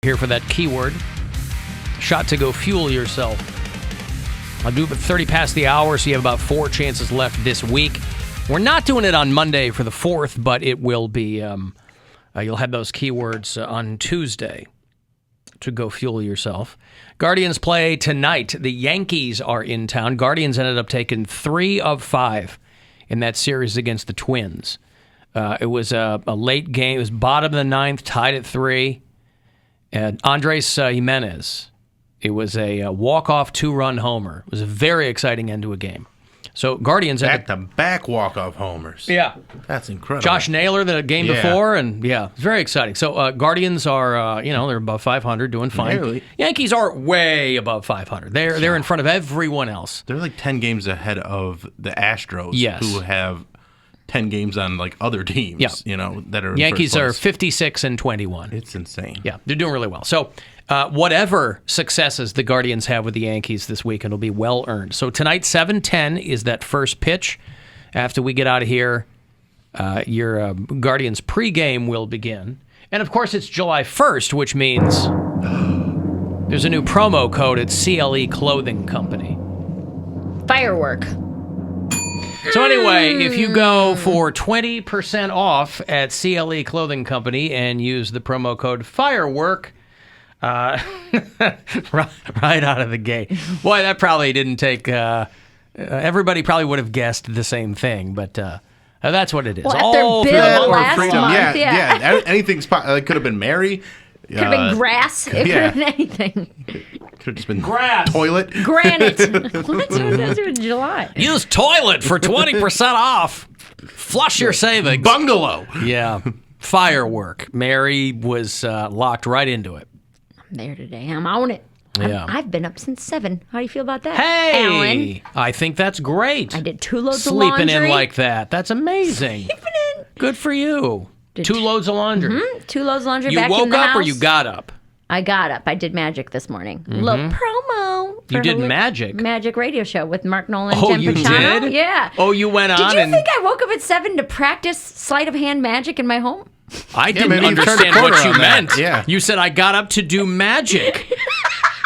Here for that keyword. Shot to go fuel yourself. I'll do it 30 past the hour, so you have about 4 chances left this week. We're not doing it on Monday for the 4th, but it will be. You'll have those keywords on Tuesday to go fuel yourself. Guardians play tonight. The Yankees are in town. Guardians ended up taking 3 of 5 in that series against the Twins. It was a late game. It was bottom of the 9th, tied at 3. And Andres Jimenez, it was a walk-off 2-run homer. It was a very exciting end to a game. So Guardians back-to-back walk-off homers. Yeah, that's incredible. Josh Naylor the game before, and it's very exciting. So Guardians are, they're above 500, doing fine. Really? Yankees are way above 500. They're in front of everyone else. They're like 10 games ahead of the Astros, who have 10 games on like other teams, that are in Yankees first are 56 and 21. It's insane. Yeah, they're doing really well. So whatever successes the Guardians have with the Yankees this week, it'll be well earned. So tonight, 7:10 is that first pitch. After we get out of here, your Guardians pregame will begin. And of course, it's July 1st, which means there's a new promo code at CLE Clothing Company. Firework. So anyway, if you go for 20% off at CLE Clothing Company and use the promo code FIREWORK, right out of the gate. Boy, that probably didn't take... everybody probably would have guessed the same thing, but that's what it is. Well, after Bill last month, anything's it could have been Mary. Could have been grass. It could have been anything. Could have just been grass. Toilet. Granite. Let's do it in July. Use toilet for 20% off. Flush your savings. Bungalow. Yeah. Firework. Mary was locked right into it. I'm there today. I'm on it. Yeah. I've been up since 7. How do you feel about that? Hey, Alan. I think that's great. I did 2 loads of laundry. Sleeping in like that. That's amazing. Sleeping in. Good for you. 2 loads of laundry. 2 loads of laundry. You back woke in the up house. or you got up? I got up. I did magic this morning. Little promo. You did magic? Magic radio show with Mark Nolan and Oh, Jen you Pachano. did? Yeah. Oh, you went on Did you think I woke up at 7 to practice sleight of hand magic in my home? I didn't maybe you turned understand the corner what you on that. meant. Yeah. You said I got up to do magic.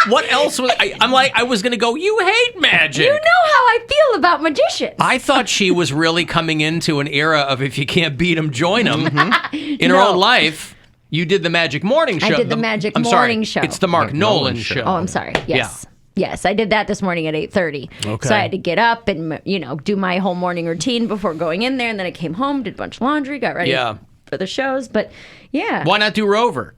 What else was I'm like, I was going to go, you hate magic. You know how I feel about magicians. I thought she was really coming into an era of if you can't beat them, join them. In her own life, you did the Magic Morning Show. I did the Magic I'm Morning sorry, Show. It's the Mark Nolan Show. Oh, I'm sorry. Yes. Yeah. Yes, I did that this morning at 8:30. Okay. So I had to get up and, do my whole morning routine before going in there. And then I came home, did a bunch of laundry, got ready for the shows. But, yeah. Why not do Rover?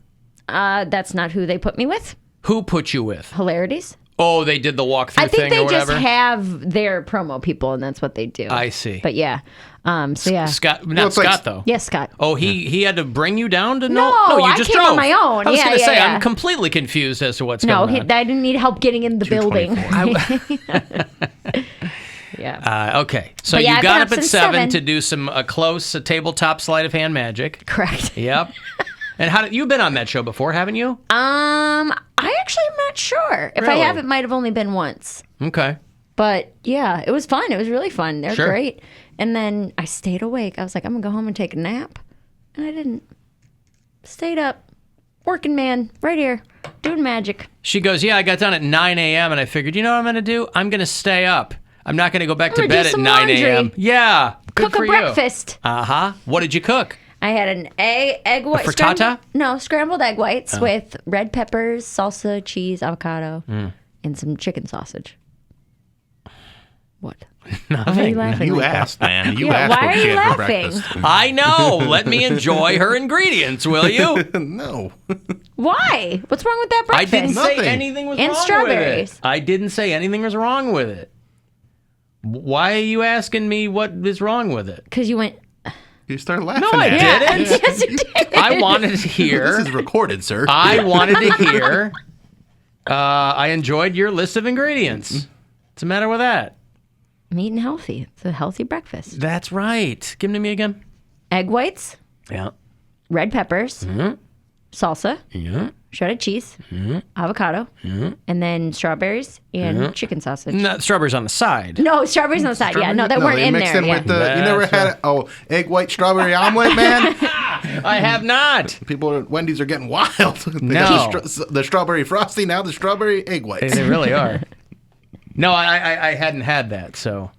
That's not who they put me with. Who put you with? Hilarities. Oh, they did the walkthrough I think thing they or whatever? just have their promo people, and that's what they do. I see. But, yeah. Scott, not Scott, though. Yes, Scott. Oh, he had to bring you down to No, you I just came drove on my own. I was Yeah, going to yeah, say, yeah. I'm completely confused as to what's No, going on. I didn't need help getting in the building. Yeah. Okay, so But yeah, you I've got been up up at since 7 7. to do some close tabletop sleight of hand magic. Correct. Yep. And you've been on that show before, haven't you? I actually am not sure. If I Really? have, it might have only been once. Okay. But yeah, it was fun. It was really fun. They're Sure. great. And then I stayed awake. I was like, I'm going to go home and take a nap. And I didn't. Stayed up. Working man. Right here. Doing magic. She goes, yeah, I got done at 9 a.m. and I figured, you know what I'm going to do? I'm going to stay up. I'm not going to go back to gonna do bed at some 9 a.m. laundry. Yeah. Good Cook for a you. breakfast. Uh-huh. What did you cook? I had an egg white. frittata? Scrambled egg whites with red peppers, salsa, cheese, avocado, and some chicken sausage. What? Why are you laughing? You like that? asked, man. You Yeah, asked why what are she you had for laughing? breakfast. I know. Let me enjoy her ingredients, will you? No. Why? What's wrong with that I breakfast? didn't say Nothing. anything was And wrong strawberries. with it. I didn't say anything was wrong with it. Why are you asking me what is wrong with it? Because you went. You started laughing No, I at it. didn't. Yes, you did. I wanted to hear. This is recorded, sir. I wanted to hear. I enjoyed your list of ingredients. What's the matter with that? I'm eating healthy. It's a healthy breakfast. That's right. Give them to me again. Egg whites, Yeah. red peppers, salsa, shredded cheese, avocado, and then strawberries and chicken sausage. No, strawberries on the side. No, strawberries on the side. Yeah, no, that weren't in there. With you never had egg white strawberry omelet, man? I have not. People at Wendy's are getting wild. The strawberry frosty, now the strawberry egg whites. They really are. No, I hadn't had that, so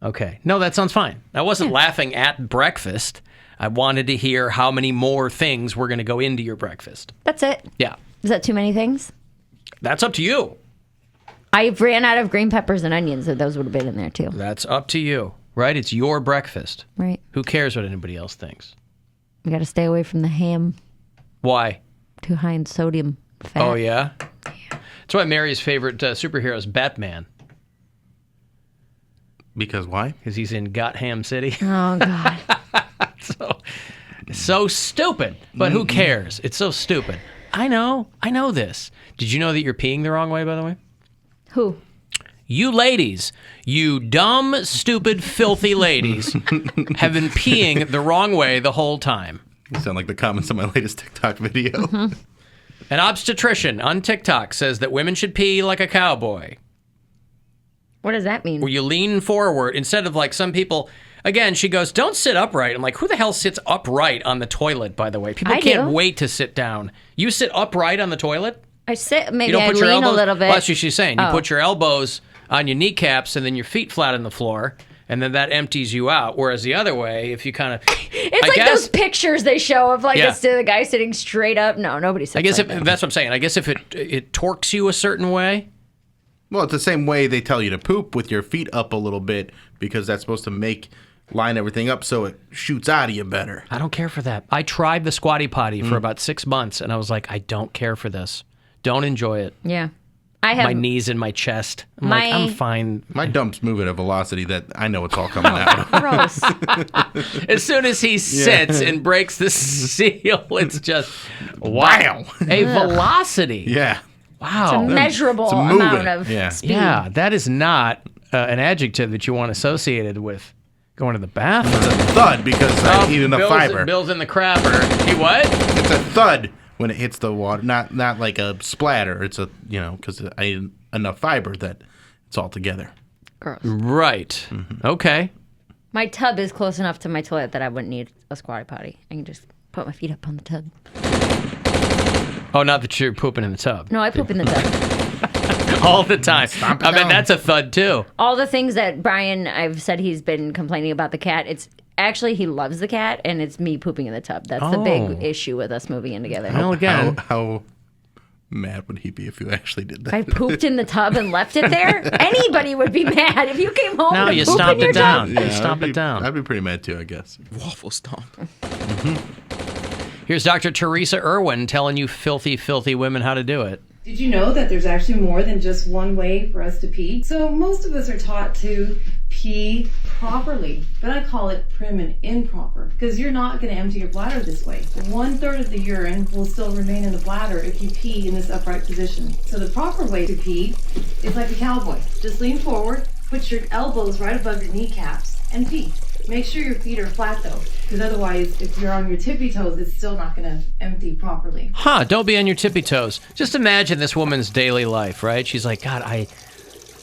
okay. No, that sounds fine. I wasn't laughing at breakfast. I wanted to hear how many more things were going to go into your breakfast. That's it. Yeah. Is that too many things? That's up to you. I ran out of green peppers and onions, so those would have been in there too. That's up to you, right? It's your breakfast. Right. Who cares what anybody else thinks? We got to stay away from the ham. Why? Too high in sodium fat. Oh, yeah? That's why Mary's favorite superhero is Batman. Because why? Because he's in Gotham City. Oh, God. So stupid. But who cares? It's so stupid. I know this. Did you know that you're peeing the wrong way, by the way? Who? You ladies, you dumb, stupid, filthy ladies have been peeing the wrong way the whole time. You sound like the comments on my latest TikTok video. Mm-hmm. An obstetrician on TikTok says that women should pee like a cowboy. What does that mean? Where you lean forward instead of like some people. Again, she goes, don't sit upright. I'm like, who the hell sits upright on the toilet, by the way? People can't wait to sit down. You sit upright on the toilet? I sit, maybe I lean a little bit. Well, that's what she's saying. You put your elbows on your kneecaps and then your feet flat on the floor, and then that empties you out. Whereas the other way, if you kind of... It's those pictures they show of the guy sitting straight up. No, nobody sits that's what I'm saying. I guess if it torques you a certain way... Well, it's the same way they tell you to poop with your feet up a little bit because that's supposed to line everything up so it shoots out of you better. I don't care for that. I tried the squatty potty for about 6 months, and I was like, I don't care for this. Don't enjoy it. Yeah. I have my knees in my chest. I'm fine. My dumps move at a velocity that I know it's all coming out. Gross. As soon as he sits and breaks the seal, it's just, wow. A velocity. Yeah. Wow. It's a measurable amount of speed. Yeah, that is not an adjective that you want associated with going to the bathroom. It's a thud because even the fiber. Bill's in the crapper. He what? It's a thud when it hits the water, not like a splatter. It's a, because I ate enough fiber that it's all together. Gross. Right. Mm-hmm. Okay. My tub is close enough to my toilet that I wouldn't need a squatty potty. I can just put my feet up on the tub. Oh, not that you're pooping in the tub. No, I poop in the tub. All the time. I bet that's a thud, too. All the things that Brian, I've said he's been complaining about the cat, it's actually he loves the cat, and it's me pooping in the tub. That's the big issue with us moving in together. How mad would he be if you actually did that? I pooped in the tub and left it there? Anybody would be mad if you came home and you stomped it down. Yeah, you stomp it down. I'd be pretty mad, too, I guess. Waffle stomp. Mm-hmm. Here's Dr. Teresa Irwin telling you filthy, filthy women how to do it. Did you know that there's actually more than just one way for us to pee? So most of us are taught to pee properly, but I call it prim and improper because you're not going to empty your bladder this way. 1/3 of the urine will still remain in the bladder if you pee in this upright position. So the proper way to pee is like a cowboy. Just lean forward, put your elbows right above your kneecaps, and pee. Make sure your feet are flat though, because otherwise if you're on your tippy toes, it's still not going to empty properly. Don't be on your tippy toes. Just imagine this woman's daily life, right? She's like, God, I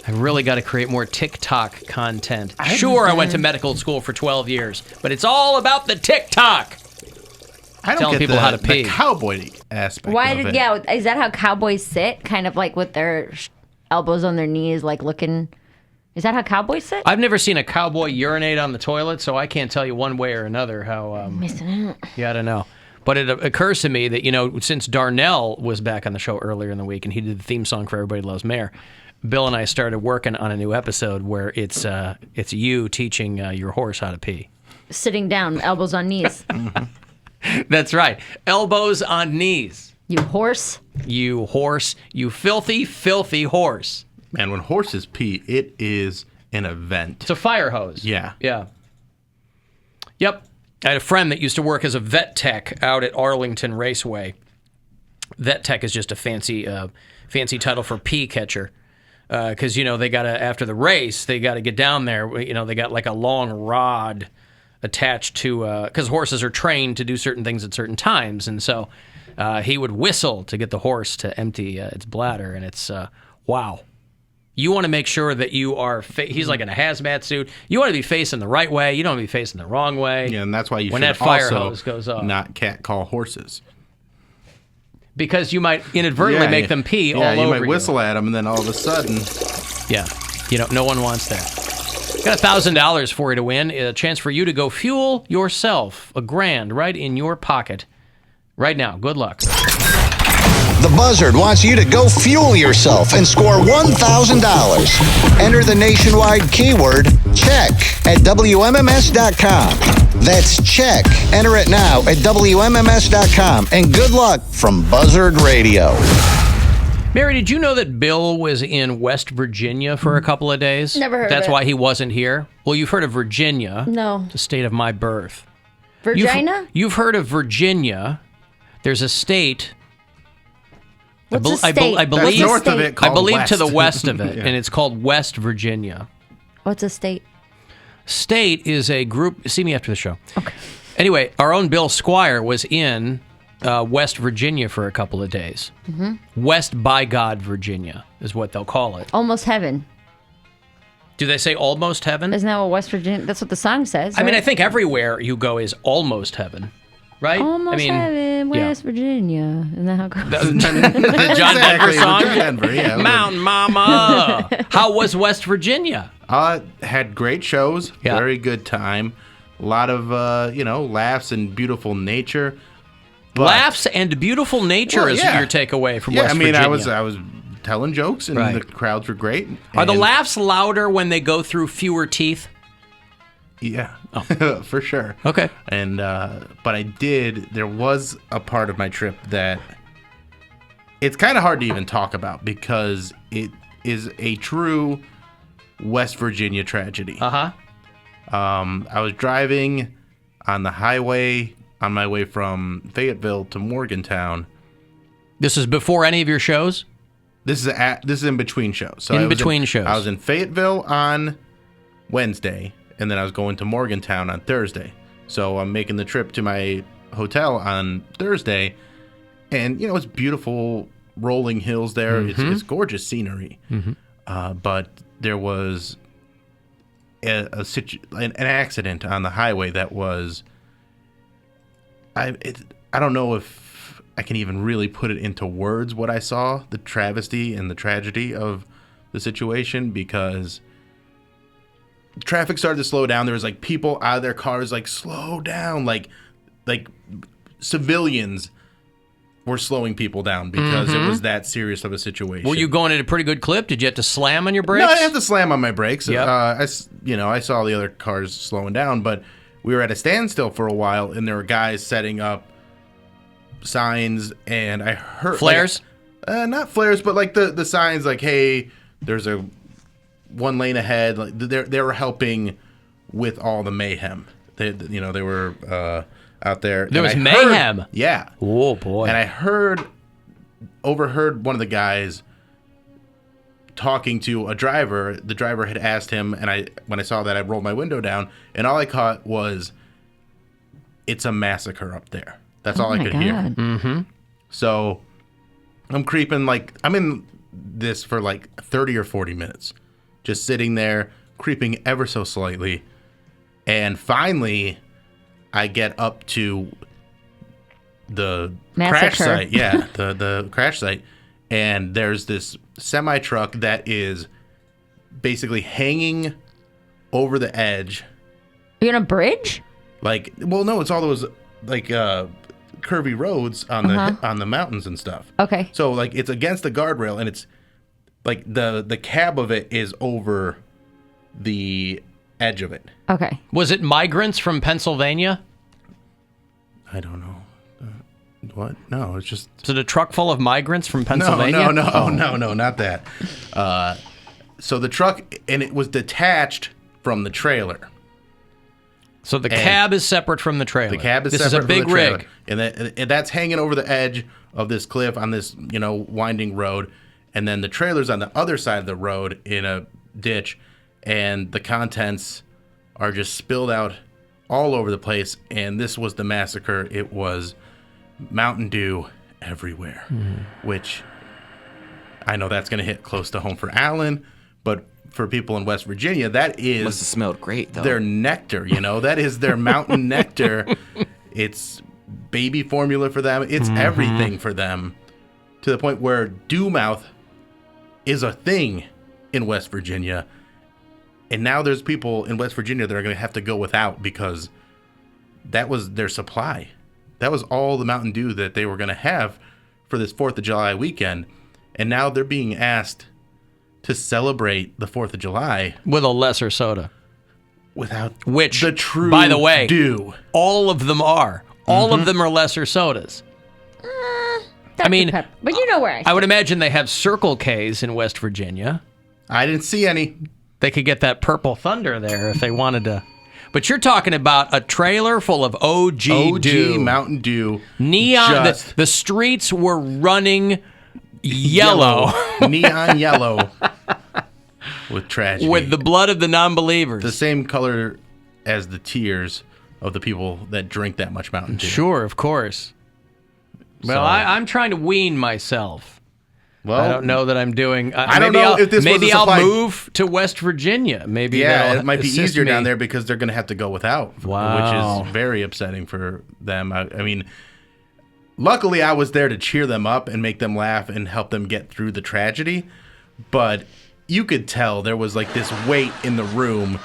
really got to create more TikTok content. I went to medical school for 12 years, but it's all about the TikTok. I don't telling get people how to pee. The cowboy aspect of it. Yeah, is that how cowboys sit? Kind of like with their elbows on their knees, like looking... Is that how cowboys sit? I've never seen a cowboy urinate on the toilet, so I can't tell you one way or another how... missing out. Yeah, I don't know. But it occurs to me that, since Darnell was back on the show earlier in the week and he did the theme song for Everybody Loves Mayor, Bill and I started working on a new episode where it's you teaching your horse how to pee. Sitting down, elbows on knees. That's right. Elbows on knees. You horse. You horse. You filthy, filthy horse. Man, when horses pee, it is an event. It's a fire hose. Yeah. Yeah. Yep. I had a friend that used to work as a vet tech out at Arlington Raceway. Vet tech is just a fancy title for pee catcher. Because, they got to, after the race, they got to get down there. They got like a long rod attached to, because horses are trained to do certain things at certain times. And so he would whistle to get the horse to empty its bladder, and it's wow. You want to make sure that you are. He's like in a hazmat suit. You want to be facing the right way. You don't want to be facing the wrong way. Yeah, and that's why you when should that fire also hose goes off, not catcall horses. Because you might inadvertently make them pee all over you. Yeah, you might whistle at them, and then all of a sudden... Yeah, no one wants that. Got $1,000 for you to win. A chance for you to go fuel yourself. $1,000 right in your pocket right now. Good luck. The Buzzard wants you to go fuel yourself and score $1,000. Enter the nationwide keyword check at WMMS.com. That's check. Enter it now at WMMS.com. And good luck from Buzzard Radio. Mary, did you know that Bill was in West Virginia for a couple of days? Never heard of That's it. why he wasn't here? Well, you've heard of Virginia. No. The state of my birth. Virginia? You've heard of Virginia. There's a state... What's a state? I believe That's north of it called I believe West. to the west of it, Yeah. and it's called West Virginia. What's a state? State is a group. See me after the show. Okay. Anyway, our own Bill Squire was in West Virginia for a couple of days. Mm-hmm. West by God, Virginia is what they'll call it. Almost heaven. Do they say almost heaven? Isn't that what West Virginia? That's what the song says. I mean, right? I think everywhere you go is almost heaven, right? Almost heaven, yeah. West Virginia. Isn't that how it goes? The John Denver song? Denver, yeah. Mountain Mama. How was West Virginia? Had great shows. Yeah. Very good time. A lot of, laughs and beautiful nature. But, Laughs and beautiful nature is your takeaway from West Virginia. I was telling jokes, and Right. the crowds were great. Are the And- laughs louder when they go through fewer teeth? Yeah, for sure. Okay. And but there was a part of my trip that it's kind of hard to even talk about because it is a true West Virginia tragedy. Uh-huh. I was driving on the highway on my way from Fayetteville to Morgantown. This is before any of your shows? This is in between shows. So In between shows. I was in Fayetteville on Wednesday, and then I was going to Morgantown on Thursday. So I'm making the trip to my hotel on Thursday, and it's beautiful rolling hills there. Mm-hmm. It's gorgeous scenery. Mm-hmm. But there was an accident on the highway that was I don't know if I can even really put it into words what I saw, the travesty and the tragedy of the situation, because traffic started to slow down. There was like people out of their cars like slow down, like civilians were slowing people down because it was that serious of a situation. Were you going at a pretty good clip? Did you have to slam on your brakes? No, I had to slam on my brakes. Yep. I saw the other cars slowing down, but we were at a standstill for a while, and there were guys setting up signs, and I heard Flares? Not flares, but like the signs, like, hey, there's a one lane ahead. Like they were helping with all the mayhem. They were out there. There was And mayhem? Yeah. Oh, boy. And I overheard one of the guys talking to a driver. The driver had asked him, and when I saw that, I rolled my window down, and all I caught was, "It's a massacre up there." That's all I could hear. Mm-hmm. So I'm creeping, I'm in this for 30 or 40 minutes, just sitting there, creeping ever so slightly, and finally I get up to the crash Massacre. site. Yeah, the crash site. And there's this semi truck that is basically hanging over the edge. Are you on a bridge? No, it's all those curvy roads on the mountains and stuff. Okay. So it's against the guardrail, and it's the cab of it is over the edge of it. Okay. Was it migrants from Pennsylvania? I don't know. What? No, it's just Was it a truck full of migrants from Pennsylvania? No, not that. So the truck, and it was detached from the trailer. So the cab is separate from the trailer. The cab is this separate is a big from the trailer. rig. And that's hanging over the edge of this cliff on this, winding road. And then the trailer's on the other side of the road in a ditch, and the contents are just spilled out all over the place. And this was the massacre. It was Mountain Dew everywhere, which I know that's going to hit close to home for Alan, but for people in West Virginia, that is Must have smelled great, though. their nectar, that is their mountain nectar. It's baby formula for them. It's everything for them, to the point where dew mouth is a thing in West Virginia. And now there's people in West Virginia that are going to have to go without because that was their supply. That was all the Mountain Dew that they were going to have for this 4th of July weekend. And now they're being asked to celebrate the 4th of July with a lesser soda. Without Which, the true by the way, Dew. All of them are. All of them are lesser sodas. I mean, Pepper. But you know where I would imagine they have Circle K's in West Virginia. I didn't see any. They could get that Purple Thunder there if they wanted to. But you're talking about a trailer full of OG Dew. Mountain Dew. Neon. Just The streets were running yellow. Neon yellow. With tragedy. With the blood of the non-believers. The same color as the tears of the people that drink that much Mountain Dew. Sure, of course. Well, So- I'm trying to wean myself. Well, I don't know that I'm doing. I don't know if this was maybe a supply- I'll move to West Virginia. Maybe Yeah, that'll it might be assist easier me. down there because they're going to have to go without. Wow. Which is very upsetting for them. I mean, luckily I was there to cheer them up and make them laugh and help them get through the tragedy. But you could tell there was like this weight in the room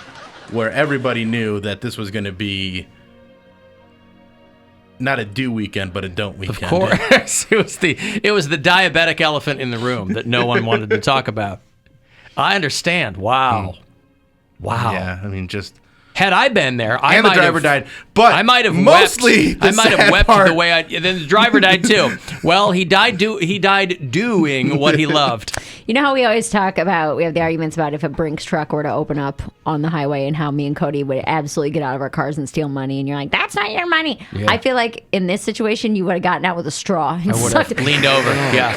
where everybody knew that this was going to be not a do weekend, but a don't weekend. Of course, it was the diabetic elephant in the room that no one wanted to talk about. I understand. Wow. Yeah, I mean, just... Had I been there, I And the might driver have, died, but I might have mostly wept. I the might have sad wept part- the way I. Then the driver died too. Well, he died doing what he loved. You know how we always talk about, we have the arguments about if a Brinks truck were to open up on the highway and how me and Cody would absolutely get out of our cars and steal money. And you're like, that's not your money. Yeah. I feel like in this situation, you would have gotten out with a straw. And I would sucked- have leaned over. Yeah,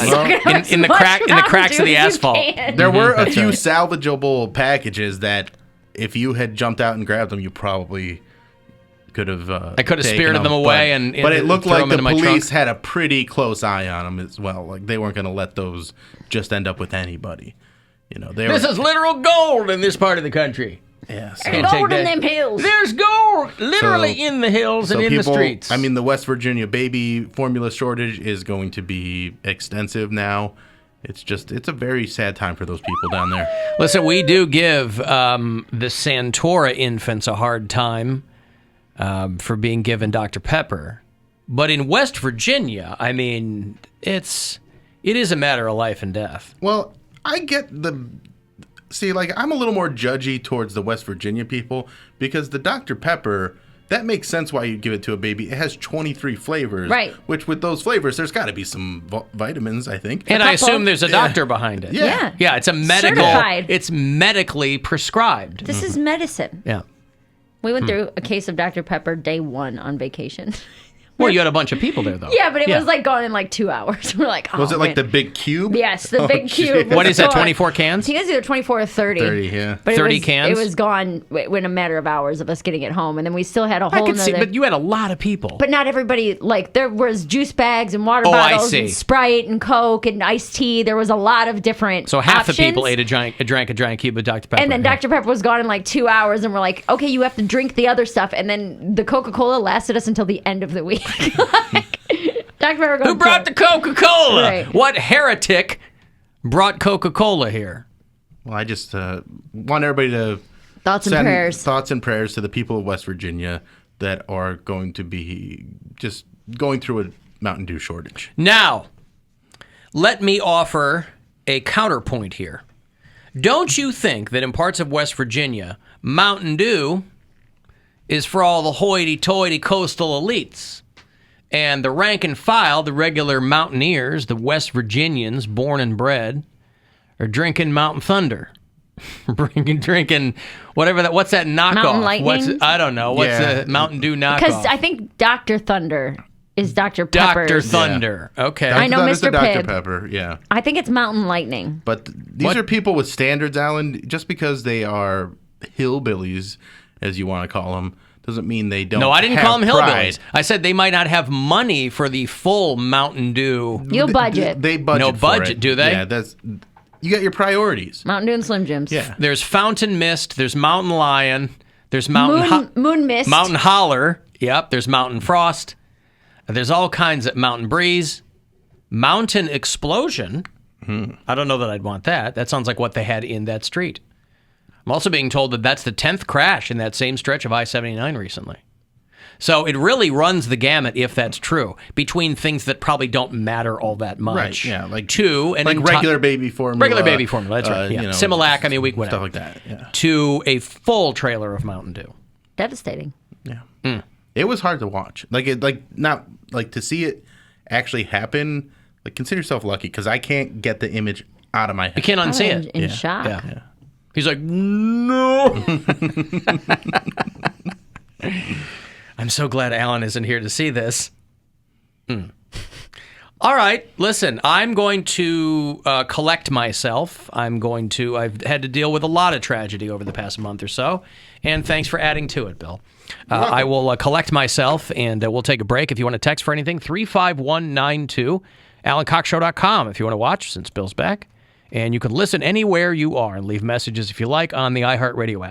sucked in the as crack much in the Mountain cracks Dew of the as you asphalt. can. There were a few salvageable packages that if you had jumped out and grabbed them, you probably could have. I could have taken spirited them away and but it looked throw like them the into my police trunk. had a pretty close eye on them as well. Like they weren't going to let those just end up with anybody. This is literal gold in this part of the country. yeah. So, Can't take Gold in that. them hills. There's gold literally So- in the hills and in people, the streets. I mean, the West Virginia baby formula shortage is going to be extensive now. It's a very sad time for those people down there. Listen, we do give the Santora infants a hard time for being given Dr. Pepper. But in West Virginia, I mean, it is a matter of life and death. Well, I get I'm a little more judgy towards the West Virginia people because the Dr. Pepper, that makes sense why you'd give it to a baby. It has 23 flavors. Right. Which with those flavors, there's got to be some vitamins, I think. And I couple. assume there's a doctor behind it. Yeah. Yeah, it's a medical. Certified. It's medically prescribed. This is medicine. Yeah. We went through a case of Dr. Pepper day one on vacation. Well, you had a bunch of people there, though. Yeah, but it was like gone in like 2 hours. We're like, oh, Was it like man. the big cube? Yes, the big cube. shit. What is that, was gone. 24 I cans? think it was either 24 or 30. 30, yeah. But 30 cans? It was gone in a matter of hours of us getting it home. And then we still had a I whole could see, nother... but you had a lot of people. But not everybody, like, there was juice bags and water Oh, I bottles see. and Sprite and Coke and iced tea. There was a lot of different So half options. the people drank a giant cube of Dr. Pepper. And then Yeah. Dr. Pepper was gone in like 2 hours, and we're like, okay, you have to drink the other stuff. And then the Coca-Cola lasted us until the end of the week. Dr. Pepper goes, Who brought the Coca-Cola? Right. What heretic brought Coca-Cola here? Well, I just want everybody to thoughts and send prayers. thoughts and prayers to the people of West Virginia that are going to be just going through a Mountain Dew shortage. Now, let me offer a counterpoint here. Don't you think that in parts of West Virginia, Mountain Dew is for all the hoity-toity coastal elites? And the rank and file, the regular mountaineers, the West Virginians, born and bred, are drinking Mountain Thunder. drinking whatever that. What's that knockoff? Mountain Lightning? I don't know. What's Yeah. the Mountain Dew knockoff? Because I think Dr. Thunder is Dr. Pepper's. Dr. Thunder. Okay. I know That is the Mr. Dr. Pibb. Pepper, yeah. I think it's Mountain Lightning. But these are people with standards, Alan. Just because they are hillbillies, as you want to call them, doesn't mean they don't. No, I didn't have call them pride. hillbillies. I said they might not have money for the full Mountain Dew. You'll budget. They budget. No for budget, it. do they? Yeah, you got your priorities. Mountain Dew and Slim Jims. Yeah. There's Fountain Mist. There's Mountain Lion. There's Mountain Moon Mist. Mountain Holler. Yep. There's Mountain Frost. There's all kinds of Mountain Breeze. Mountain Explosion. I don't know that I'd want that. That sounds like what they had in that street. I'm also being told that that's the 10th crash in that same stretch of I-79 recently. So it really runs the gamut, if that's true, between things that probably don't matter all that much. Right, yeah, like regular baby formula. Regular baby formula, that's right. Yeah. Similac, I mean, whatever. Stuff like that, yeah. To a full trailer of Mountain Dew. Devastating. Yeah. It was hard to watch. Not to see it actually happen. Like, consider yourself lucky, because I can't get the image out of my head. You can't unsee I'm it. in shock. Yeah. He's like, no. I'm so glad Alan isn't here to see this. All right, listen, I'm going to collect myself. I've had to deal with a lot of tragedy over the past month or so, and thanks for adding to it, Bill. I will collect myself, and we'll take a break. If you want to text for anything, 35192, AlanCoxShow.com if you want to watch, since Bill's back. And you can listen anywhere you are and leave messages if you like on the iHeartRadio app.